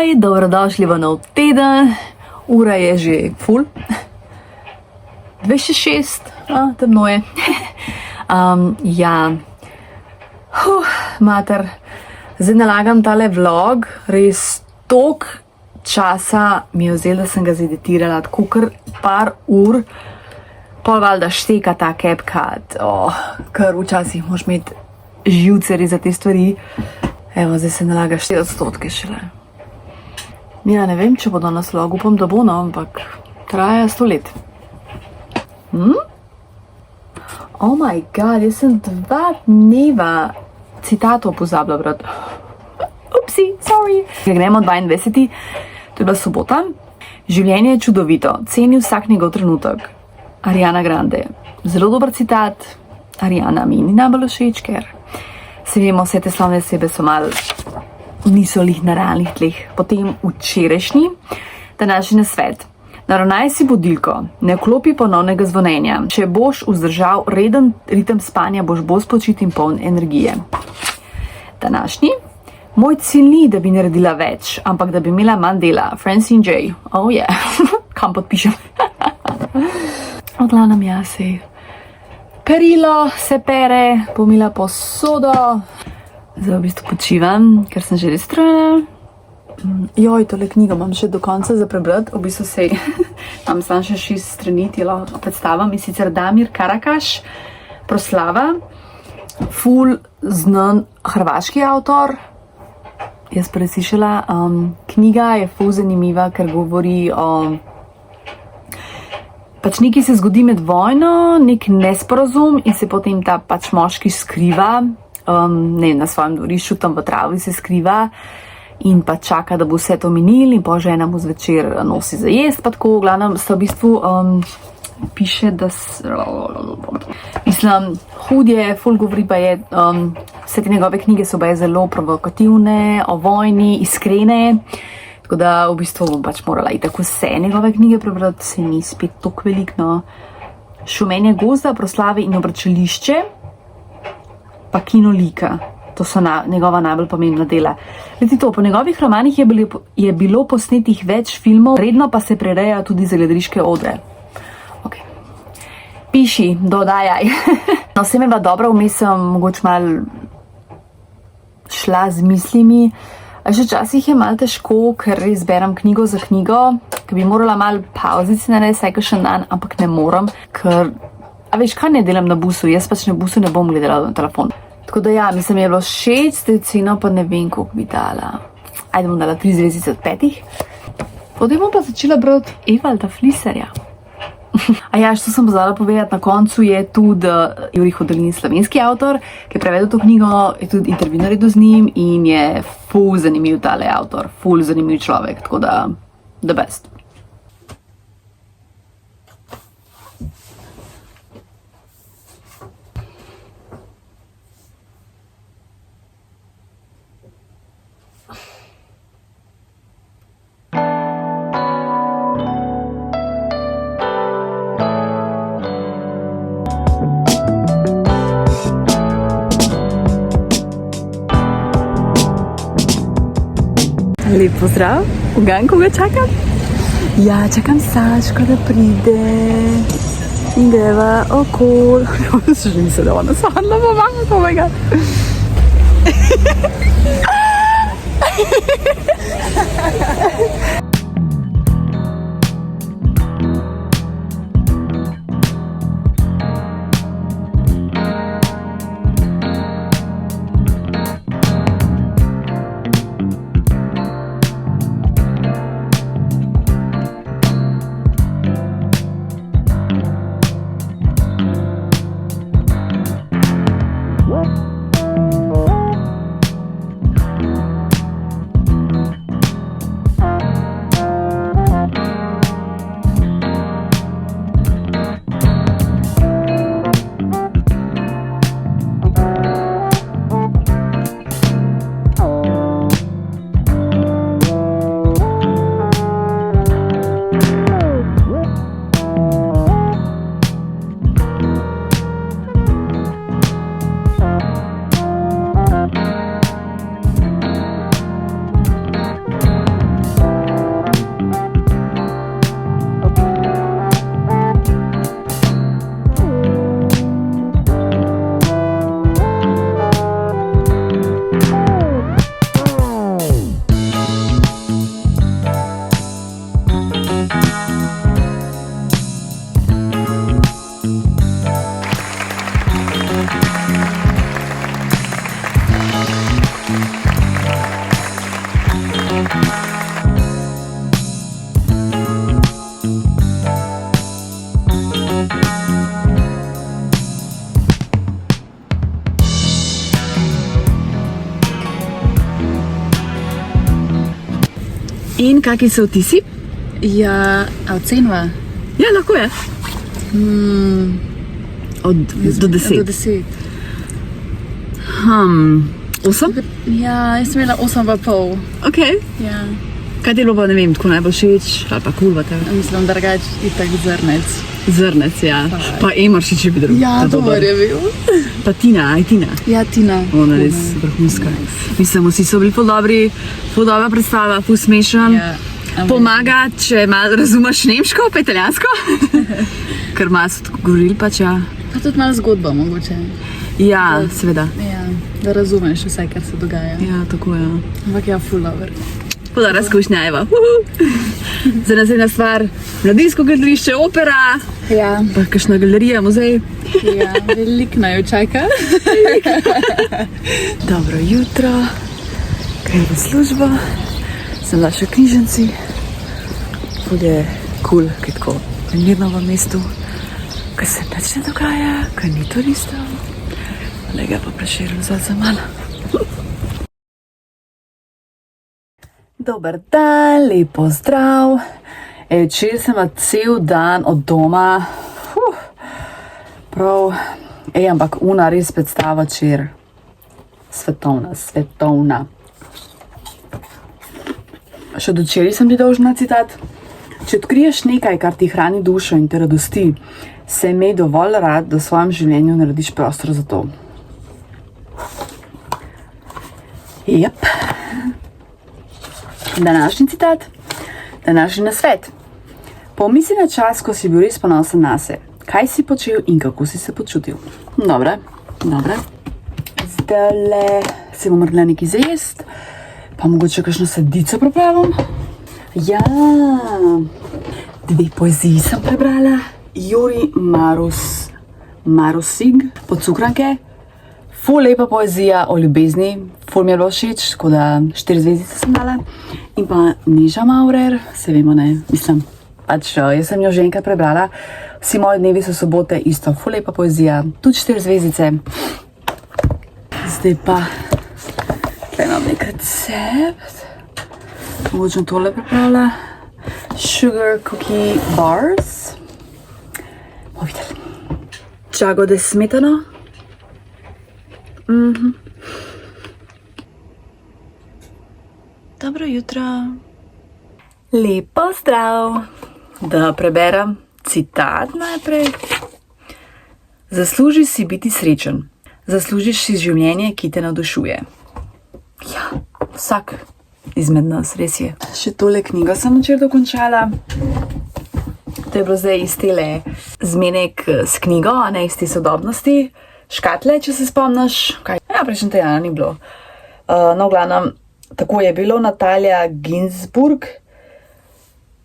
Hej, dobrodošli v nov teden, ura je že ful, 2:06, temno je. Mater, zdaj nalagam tale vlog, res toliko časa mi je vzelo, da sem ga zeditirala, tako kar par ur, pol valjda šteka ta CapCut, kar včasih moraš imeti živce res za te stvari. Evo, zdaj se nalaga 4% šele. Ja, ne vem, če bo danes vlog, upam, da bo, no, ampak traja 100 let. Oh my god, jaz sem 2 dneva citatov pozabila, brat. Upsi, sorry. Gremo 22. To je bila sobota. Življenje je čudovito, ceni vsak njegov trenutek. Ariana Grande. Zelo dober citat. Ariana mi ni najbolj všeč, ker se vemo, vse te slavne osebe so malo, niso lih na realnih tleh. Potem včerajšnji, današnji nasvet. Naravnaj si budilko, ne vklopi ponovnega zvonjenja. Če boš vzdržal reden ritem spanja, boš bolj spočit in poln energije. Današnji. Moj cilj ni, da bi naredila več, ampak da bi imela manj dela. Francine J. Oh yeah. Kam podpišem? Odlanem jaz se. Perilo se pere, pomila posodo. Zdaj v bistvu počivam, ker sem že res strojena. Joj, tole knjigo imam še do konca za prebrati. V bistvu se tam sam še 6 strani telo predstavam. In sicer Damir Karakaš, Proslava, ful znan hrvaški avtor. Jaz preslišala. Knjiga je ful zanimiva, ker govori o pač nekaj se zgodi med vojno, nek nesporazum in se potem ta pač moški skriva, na svojem dvorišču, tam v travi se skriva in pa čaka, da bo vse to minil in pa žena mu zvečer nosi za jest, pa tako, v glavnem, sta v bistvu piše, da mislim, hud je, ful govori pa je, vse te njegove knjige so baje zelo provokativne, o vojni, iskrene. Tako da v bistvu bom pač morala i tako vse njegove knjige prebrati, se ni spet toliko veliko. Šumenje gozda, Proslave in obračališče, pa Kino lika. To so njegova najbolj pomembna dela. Leti to, po njegovih romanih je bilo posnetih več filmov, redno pa se prireja tudi za gledališke odre. Ok. Piši, dodajaj. No, se mi pa dobro, vmes sem mogoče malo šla z mislimi. A že včasih je malo težko, ker res berem knjigo za knjigo, ker bi morala malo pauzici narediti vsaj kakšen dan, ampak ne morem, ker, a veš, kaj ne delam na busu, jaz pač na busu ne bom gledala na telefon. Tako da ja, mislim, je bilo 6, ceno pa ne vem, koliko bi dala. Ajde bom dala 3 zvezdice od 5. Potem bom pa začela brati Evalda Fliserja. A ja, što sem pozvala povedati, na koncu je tudi Jurij Hodolin, slovenski avtor, ki je prevedel to knjigo, je tudi intervju naredil z njim in je ful zanimiv tale avtor, ful zanimiv človek, tako da the best. Lep pozdrav, ugan, koga čakam? Ja, čakam Saško, da pride in greva okol. Jaz že mislim, da ona sadla pomaga, oh my god. In kakšni so vtisi? Ja, a ocenva? Ja, lahko je. Do 10. Do 10. 8? Ja, jaz sem imela 8,5. Ok. Ja. Kaj ti je bilo pa, ne vem, tako najbolj všeč ali pa kul v tebi? Mislim, drugač itak zrnec. Zrnec, ja. Pa Emaršič je bil drug. Ja, dober je bil. Pa Tina, aj Tina. Ja, Tina. Ona je res vrhunska. Mislim, vsi so bili ful dobri, ful dobra predstava, ful smešen. Ja. Pomaga, če malo razumeš nemško, pa italijansko. Ker malo so tako govorili pač, ja. Pa tudi malo zgodba mogoče. Ja, seveda. Ja, da razumeš vse, kar se dogaja. Ja, tako je. Ampak ja, full dober. Ful dobra izkušnja, Eva. Za naslednja stvar, mladinsko gledališče, opera, Ja. pa kakšna galerija, muzej. Ja, veliko naj čaka. Dobro jutro, grem v službo, sem bila še v knjižnici. Ful je kul, kaj tako mirno v mestu, kaj se nič ne dogaja, kaj ni turistov. Lega pa Prešeren za mano. Dober dan, lep pozdrav. Včeraj sem cel dan od doma. Prav, ampak una res predstava včeraj. Svetovna. Še od včeraj sem ti dolžna citat. Če odkriješ nekaj, kar ti hrani dušo in te radosti, se imej dovolj rad, da v svojem življenju narediš prostor za to. Jep. Današnji citat, današnji nasvet. Pomisli na čas, ko si bil res ponosen nase. Kaj si počel in kako si se počutil? Dobre. Zdajle si bom naredila nekaj za jest, pa mogoče kakšno sadico pripravim. Ja, 2 poeziji sem prebrala. Juri Marusig, Pocukranke. Ful lepa poezija o ljubezni, ful mi je bilo všeč, tako da 4 zvezdice sem dala. In pa Neža Maurer, se vemo, ne, mislim, pač jaz sem jo že enkrat prebrala. Vsi moji dnevi so sobote, isto, ful lepa poezija, tudi 4 zvezdice. Zdaj pa, tukaj imam nek recept. Mogoče tole pripravila. Sugar cookie bars. Bomo videli. Jagode s smetano. Dobro jutro. Lep pozdrav. Da preberem citat najprej. Zaslužiš si biti srečen. Zaslužiš si življenje, ki te navdušuje. Ja, vsak izmed nas, res je. Še tole knjigo sem včeraj dokončala. To je bilo zdaj iz tele zmenek s knjigo, a ne iz te sodobnosti. Škatle, če se spomniš. Kaj? Ja, prejšnji teden ni bilo. No, v glavnem, tako je bilo. Natalija Ginsburg,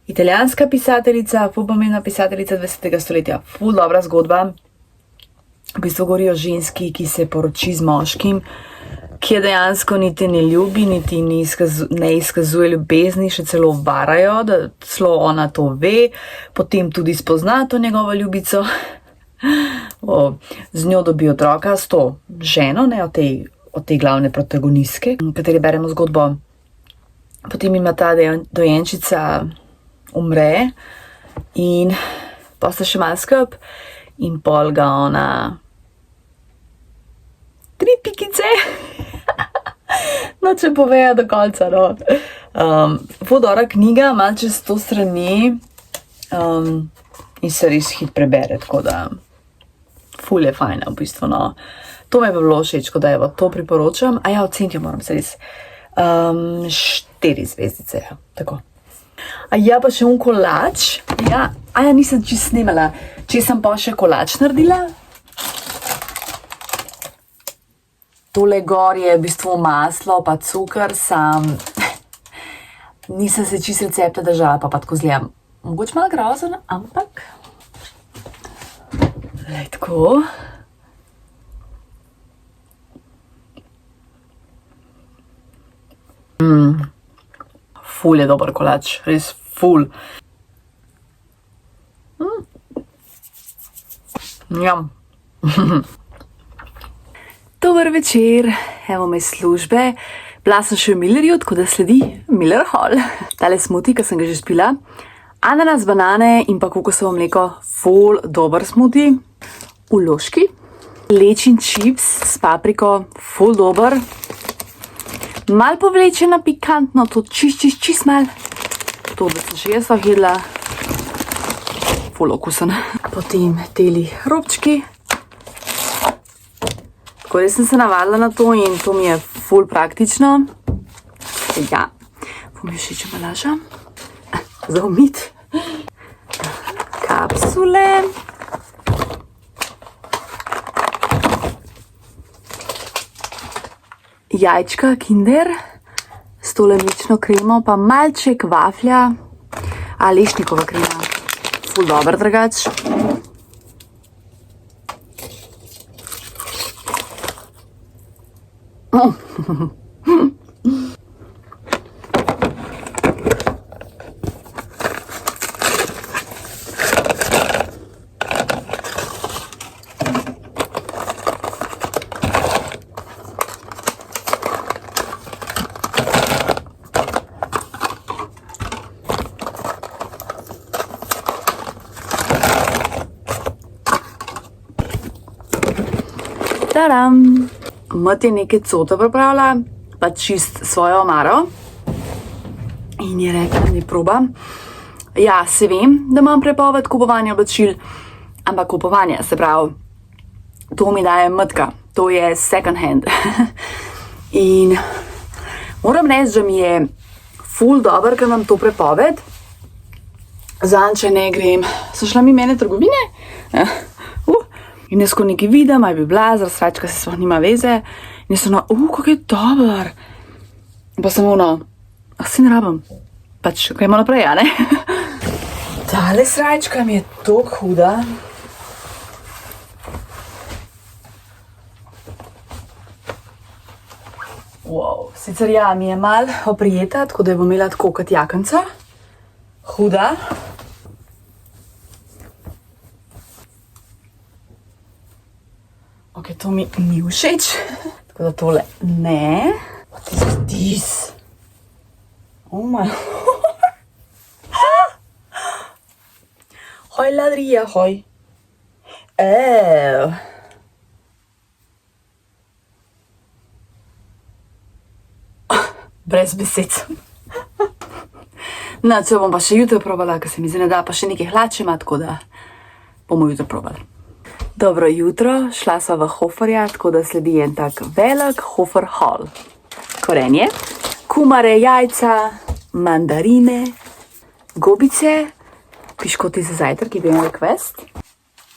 italijanska pisateljica, ful pomembna pisateljica 20. stoletja. Ful dobra zgodba. V bistvu govori o ženski, ki se poroči z moškim, ki je dejansko niti ne ljubi, niti ne izkazuje ljubezni, še celo varajo, da celo ona to ve, potem tudi spozna to njegovo ljubico. Z njo dobi otroka, s to ženo, ne, od te glavne protagonistke, v kateri beremo zgodbo. Potem ima ta dojenčica umre in posta še malo skrb in pol ga ona 3 pikice. No, če povejo do konca, no. Ful dobra knjiga, malo čez 100 strani in se res hit prebere, tako da ful je fajna v bistvu, no. To me je bilo všeč, tako da evo, to priporočam. A ja, oceniti jo moram se res. 4 zvezdice, ja, tako. A ja, pa še kolač. Ja, nisem čisto snemala. Če sem pa še kolač naredila. Tole gor je v bistvu maslo, pa cukor, nisem se čisto recepta držala, pa tako zgledam. Mogoče malo grozen, ampak lej tako. Ful je dober kolač, res ful. Jam. Dober večer, evo me službe. Bila sem še v Millerju, tako da sledi Miller Hall. Tale smuti, ki sem ga že spila. Ananas, banane in pa kokosovo mleko. Ful dober smuti. Uloški. Lečin čips s papriko. Ful dober. Mal povlečena pikantno, to čist mal. To, da sem še jaz jedla. Ful okusen. Potem teli robčki. Tako res sem se navadila na to in to mi je ful praktično. Ja, ful mi všeč embalaža. Za umit. Kapsule. Jajčka Kinder s tole mlečno kremo, pa malček vaflja, a lešnikova krema. Ful dober drugač. Tadam! Mat je nekaj coto pripravila, pa čist svojo omaro. In je rekla, da ne probam. Ja, se vem, da imam prepoved kupovanja oblačil, ampak kupovanje, se pravi, to mi daje matka. To je second hand. In moram reči, da mi je ful dober, ker imam to prepoved. Zanče ne grem. So šla mi mene trgovine? In jaz ko nekaj vidim, aj bi bila, zaradi sračka se sploh nima veze. In jaz sem kak je dober. Pa sem se ne rabim. Pač, gremo naprej, a ne? Tale sračka mi je toliko huda. Wow, sicer ja, mi je mal oprijeta, tako da jo bom imela tako kot jakenca. Huda. Ok, to mi ni všeč, tako da tole ne. What is this? Oh my lord. Hoj, ladrija, hoj. Brez besed. No, če bom pa še jutro probala, ker se mi zdaj ne da, pa še nekaj hlače ima, tako da bomo jutro probali. Dobro jutro, šla sva v Hoferja, tako da sledi en tak velik Hofer Hall. Korenje, kumare, jajca, mandarine, gobice, piškoti za zajtrk, ki bi imel kvest,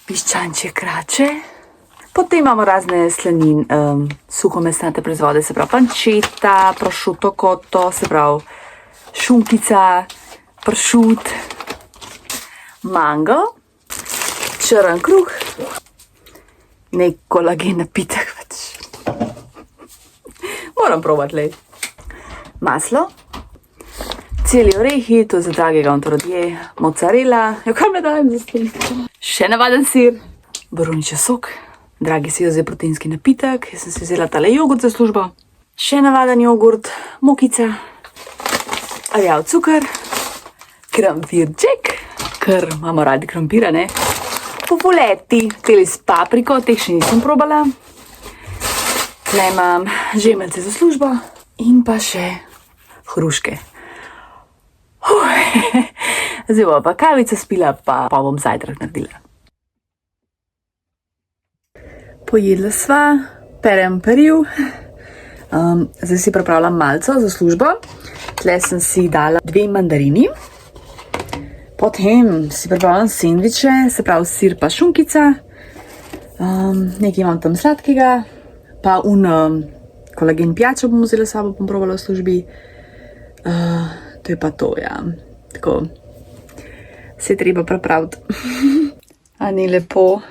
piščančje krače, potem imamo razne slanine, suhomesnate proizvode, se pravi pancetta, prosciutto cotto, se pravi šunkica, pršut, mango, črn kruh, nek kolagen napitek pač. Moram probati, lej. Maslo, celi orehi, to je za dragega ontorodje, mozzarella, kaj me dajem za stil? Še navaden sir, borovničev sok, dragi si je proteinski napitek, jaz sem si vzela tale jogurt za službo, še navaden jogurt, mokica, rjav cukor, krompirček, ker imamo radi krompira, ne? Pupuleti, teli s papriko, teh še nisem probala. Tle imam žemeljce za službo in pa še hruške. Zdaj bom pa kavico spila, pa bom zajtrk naredila. Pojedla sva, perem peril. Zdaj si pripravljam malco za službo. Tle sem si dala 2 mandarini. Potem si pripravljam sendviče, se pravi sir pa šunkica. Nekaj imam tam sladkega, pa kolagen pijačo bom vzela s sabo, bom probala v službi. To je pa to, ja. Tako, se je treba pripraviti. A ni lepo?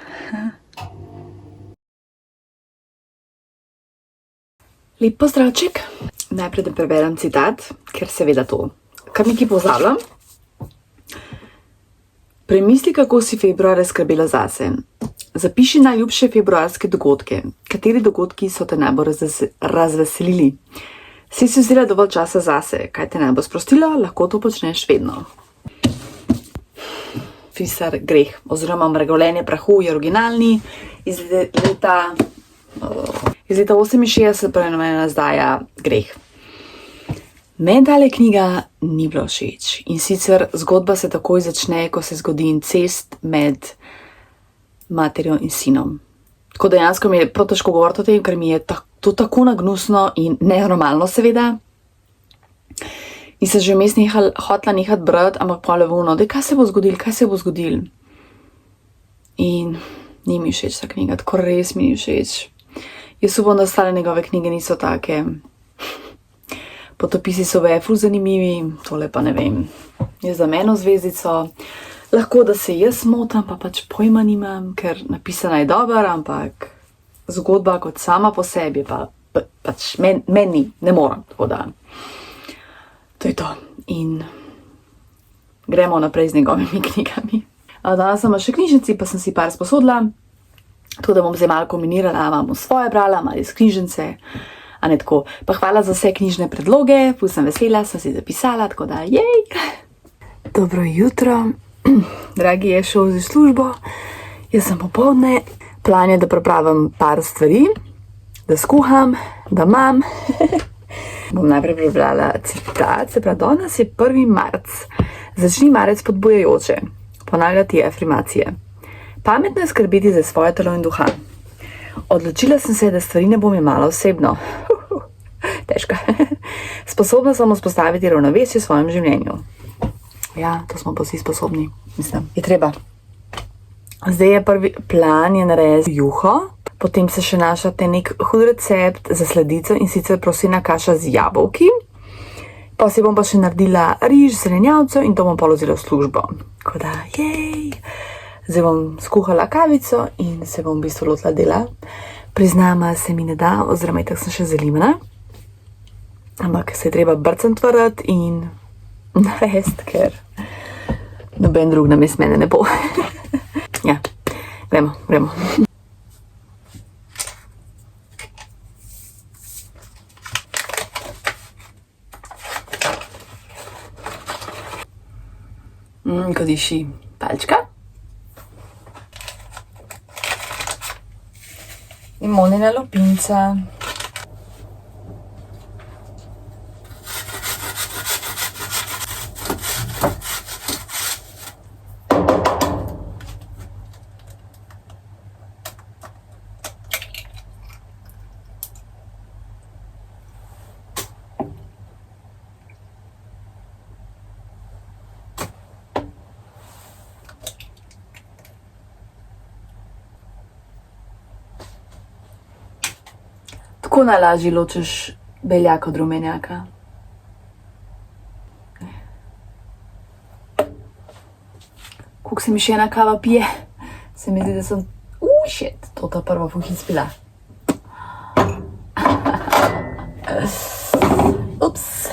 Lep pozdravček. Najprej da preberem citat, ker seveda to, kar nekaj pozabljam. Premisli, kako si februarja skrbela zase. Zapiši najljubše februarske dogodke. Kateri dogodki so te najbolj razveselili? Si vzela dovolj časa zase, kaj te ne bo sprostilo, lahko to počneš vedno. Fisar greh, oziroma mrgoljenje prahu je originalni iz leta 68, preimenovana izdaja Greh. Meni tale knjiga ni bila všeč in sicer zgodba se takoj začne, ko se zgodi incest med materjo in sinom. Tako dejansko mi je prav težko govoriti o tem, ker mi je to tako nagnusno in nenormalno seveda. In sem že vmes hotla nehati brati, ampak polevuno, da kaj se bo zgodil. In ni mi všeč ta knjiga, tako res mi ni všeč. Jaz upam, da ostale njegove knjige niso take. Potopisi so ful zanimivi, tole pa ne vem. Je za meno zvezdico. Lahko, da se jaz motam, pa pač pojma nimam, ker napisana je dober, ampak zgodba kot sama po sebi pa pač meni ne morem, tako da to je to. In gremo naprej z njegovimi knjigami. Danes sem še knjižnici, pa sem si par sposodila, tako da bom zdaj malo kombinirala, imam svoje brala, malo iz knjižnice, a ne tako. Pa hvala za vse knjižne predloge, ful sem vesela, sem si zapisala, tako da jej! Dobro jutro, dragi je šel za službo, jaz sem popoldne, plan je, da pripravim par stvari, da skuham, da imam. Bom najprej prebrala citat, se pravi, danes je 1. marec. Začni marec spodbujajoče. Ponavljati afirmacije. Pametno je skrbeti za svoje telo in duha. Odločila sem se, da stvari ne bom jemala osebno. Težko. Sposobna sem vzpostaviti ravnovesje v svojem življenju. Ja, to smo pa vsi sposobni, mislim. Je treba. Zdaj je prvi plan je narediti juho, potem se še našate nek hud recept za sladico in sicer prosina kaša z jabolki. Pa si bom pa še naredila riž, zelenjavcev in to bom pa vzela v službo. Tako da, jej! Zdaj bom skuhala kavico in se bom v bistvu lotila dela. Priznama se mi ne da, oziroma itak sem še zalimana. Ampak se je treba brcant vrati in narediti, ker noben drug namesto mene ne bo. Ja, gremo. Ko diši palčka. In monina lupinca. Tako najlažje ločiš beljaka od rumenjaka. Koliko se mi še ena kava pije, se mi zdi, da sem... Shit, to ta prva fuh izpila. Ups.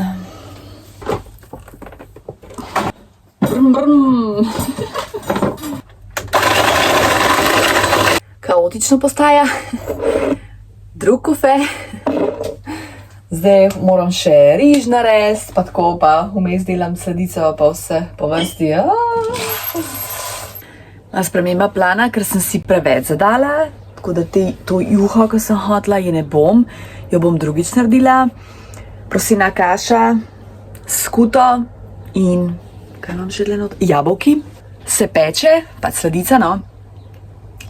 Kaotično postaja. Drug kofe. Zdaj moram še riž narediti, pa tako pa vmes delam sladico, pa vse po vrsti. Sprememba plana, ker sem si preveč zadala, tako da to juho, ko sem hotela, je ne bom, jo bom drugič naredila. Prosina kaša, skuto in kaj imam še dlje not? Jabolki. Se peče, pač sladica, no.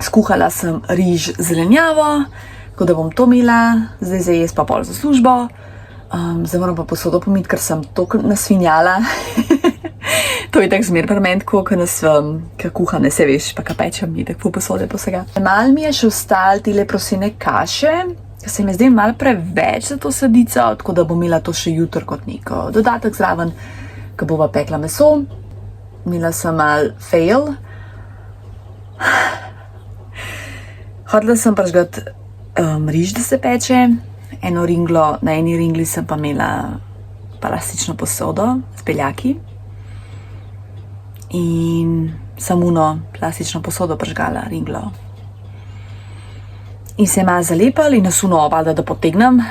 Skuhala sem riž zelenjavo, tako da bom to imela, zdaj za jesti pa pol za službo. Zdaj moram pa posodo pomiti, ker sem toliko nasvinjala. To je tak zmer pri meni tako, ker kuham, ne se veš, pa kaj pečem, ni tako posode posega. Malo mi je še ostalo tile prosine kaše, ker se mi zdaj malo preveč za to sladico, tako da bom imela to še jutro kot neko dodatek zraven, ko bova pekla meso. Imela sem malo fail. Hotela sem prižgati riž, da se peče. Na eni ringli sem pa imela plastično posodo z beljaki. In sem plastično posodo prižgala ringlo. In se je malo zalepal in nas valjda, da potegnem.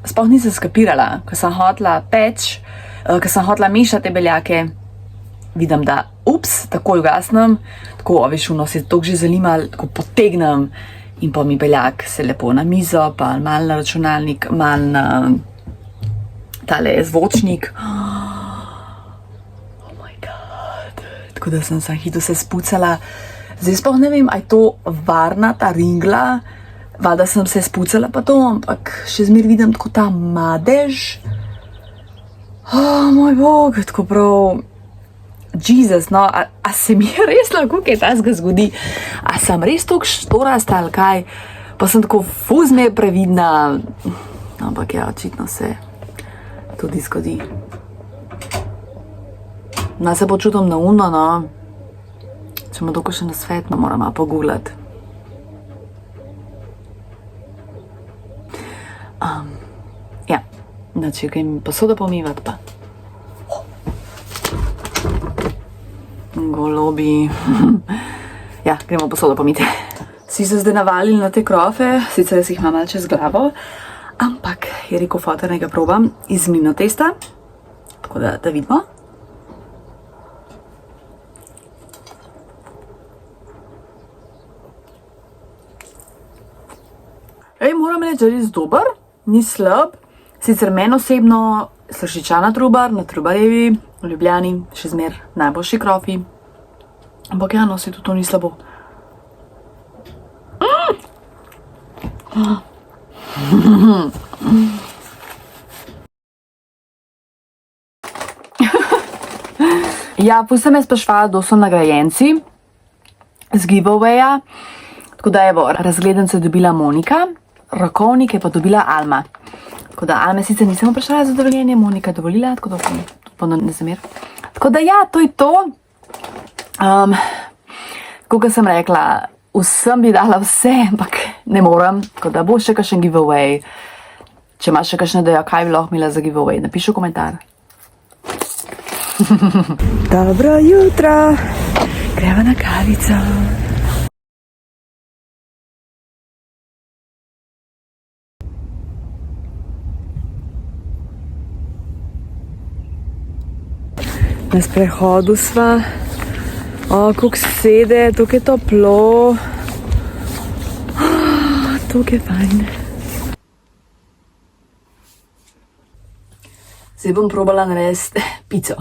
sploh nisem skapirala, ko sem hotela peč, ko sem hotela mešati te beljake, vidim, da takoj ugasnem, tako, veš, se to že zalimal, tako potegnem in pa mi beljak se lepo na mizo, pa malo na računalnik, malo na tale zvočnik. Oh my god. Tako da sem hitro se spucala. Zdaj sploh ne vem, a je to varna ta ringla, valjda sem se spucala pa to, ampak še zmer vidim tako ta madež. Moj bog, tako prav, Jesus, no, a se mi je res lahko kaj takega zgodi? A sem res toliko štorasta ali kaj? Pa sem tako fuzme previdna, ampak ja, očitno se tudi zgodi. No, se počutim naumno, no. Če ima dokaj še na svet, no moram malo pogooglati. Ja, znači, grem posodo pomivati pa. Golobi. Ja, gremo posodo pomiti. Vsi so zdaj navalili na te krofe, sicer jaz jih imam malo čez glavo, ampak je rekel fotor, naj ga probam iz mlino testa, tako da vidimo. Moram reči, da je res dober, ni slab. Sicer meni osebno Sršičana Trubar na Trubarjevi v Ljubljani še zmer najboljši krofi. Ampak ja, no, se tudi to ni slabo. Ja, pol sem je sprašvala, kdo so nagrajenci z giveawaya. Tako da evo, razgledance je dobila Monika, rokovnik je pa dobila Alma. Tako da Alme sicer nisem vprašala za dovoljenje, Monika je dovolila, tako da pa ne zamer. Tako da ja, to je to. Kot sem rekla, vsem bi dala vse, ampak ne morem. Tako da bo še kakšen giveaway. Če imaš še kakšne ideje, kaj bi lahko imela za giveaway, napiši v komentar. Dobro jutro, gremo na kavico. Na sprehodu sva, koliko sede, toliko je toplo, toliko je fajn. Zdaj bom probala narediti pico.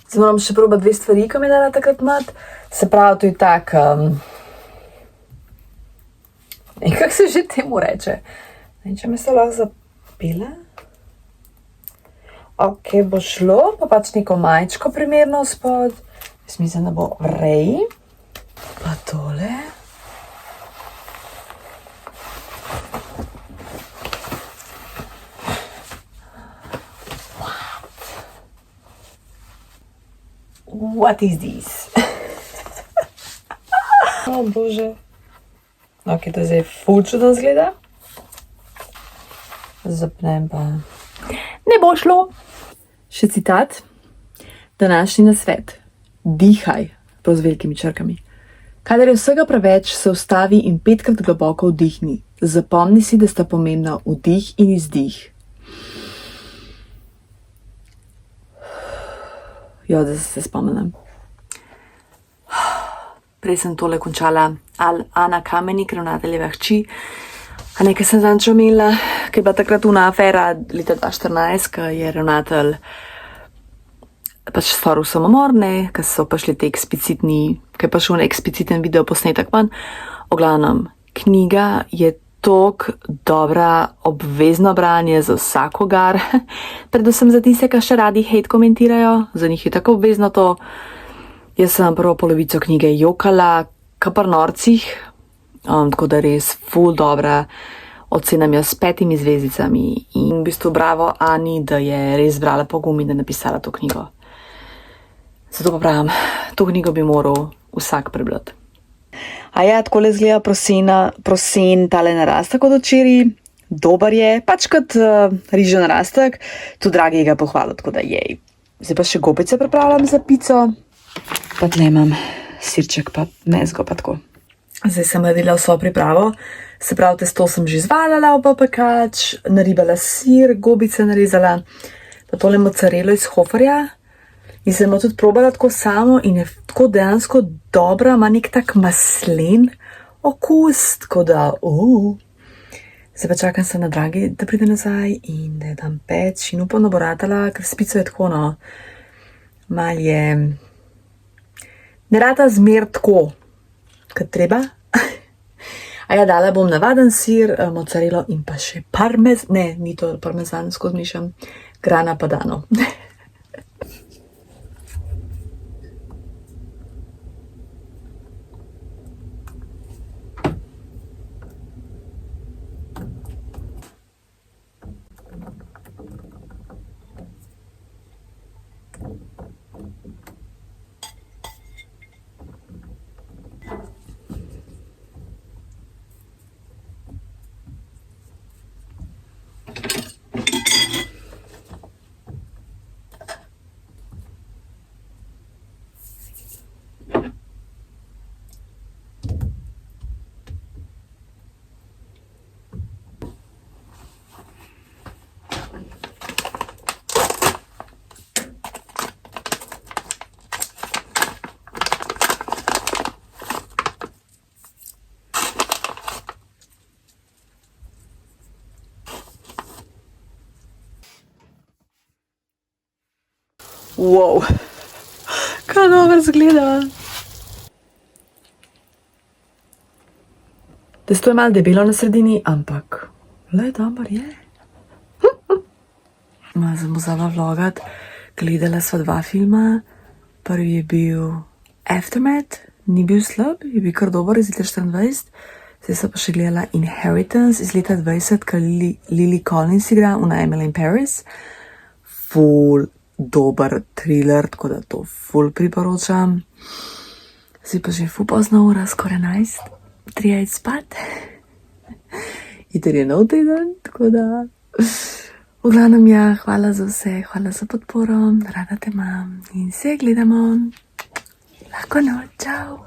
Zdaj moram še probati dve stvari, ko mi je dala takrat mat. Se pravi, to je tak, kako se že temu reče? Ne vem, če me se lahko zapela. Ok, bo šlo, pa pač neko majčko primerno spod. Jaz mislim, da bo v reji. Pa tole. What is this? O bože. Ok, to zdaj ful čudno zgleda. Zapnem pa. Ne bo šlo. Še citat. Današnji nasvet. Dihaj, prav z velikimi črkami. Kadar je vsega preveč, se ustavi in 5-krat globoko vdihni. Zapomni si, da sta pomembna vdih in izdih. Jo, da se spomnim. Prej sem tole končala Ana Kamenik, ravnateljeva hči. A nekaj sem zanjčo imela, ki je bila takrat una afera leta 2014, ko je ravnatelj pač storil samomor, ne, ko so pašli te eksplicitni, ko je pašel ekspliciten video posnetek ven. O glavnem, knjiga je tok dobra obvezno branje za vsakogar, predvsem za tiste, ki še radi hate komentirajo, za njih je tako obvezno to. Jaz sem prvo polovico knjige jokala, kapar norcih, tako da res ful dobra, ocenam jo s 5 zvezdicami in v bistvu bravo Ani, da je res brala pogum in da je napisala to knjigo. Zato pa pravim, to knjigo bi moral vsak prebrati. A ja, takole izgleda prosen tale narastek od včeraj, dober je, pač kot rižev narastek, tu dragi ga pohvalil, tako da jej. Zdaj pa še gobice pripravljam za pico, pa tle imam sirček pa mezgo pa tako. Zdaj sem naredila vso pripravo, se pravi testo sem že zvaljala v pekač, naribala sir, gobice narezala, pa tole mozzarelo iz Hoferja. In sem jo tudi probala tako samo in je tako dejansko dobra, ima nek tak maslen okus, tako da, Zdaj pa čakam se na dragi, da pride nazaj in da je dam peč in upam, da bo ratala, ker s pico je tako, no, mal je, ne rata zmer tako, kot treba. A ja, dala bom navaden sir, mozzarelo in pa še ni to parmezan, skozi mišem, grana padano. Wow, kaj dobro zgleda. Testo je malo debelo na sredini, ampak le dober je. Malo sem vzela vlogat, gledala sva 2 filma. Prvi je bil Aftermath, ni bil slab, je bil kar dober iz leta 24. Zdaj sem pa še gledala Inheritance iz leta 20, kar Lily Collins igra v Emily in Paris. Ful dober thriller, tako da to ful priporočam. Zdaj pa že ful pozna ura, skoraj 11, treba iti spat. Jutri je nov teden, tako da v glavnem ja, hvala za vse, hvala za podporo, rada te imam in se gledamo. Lahko noč, čau.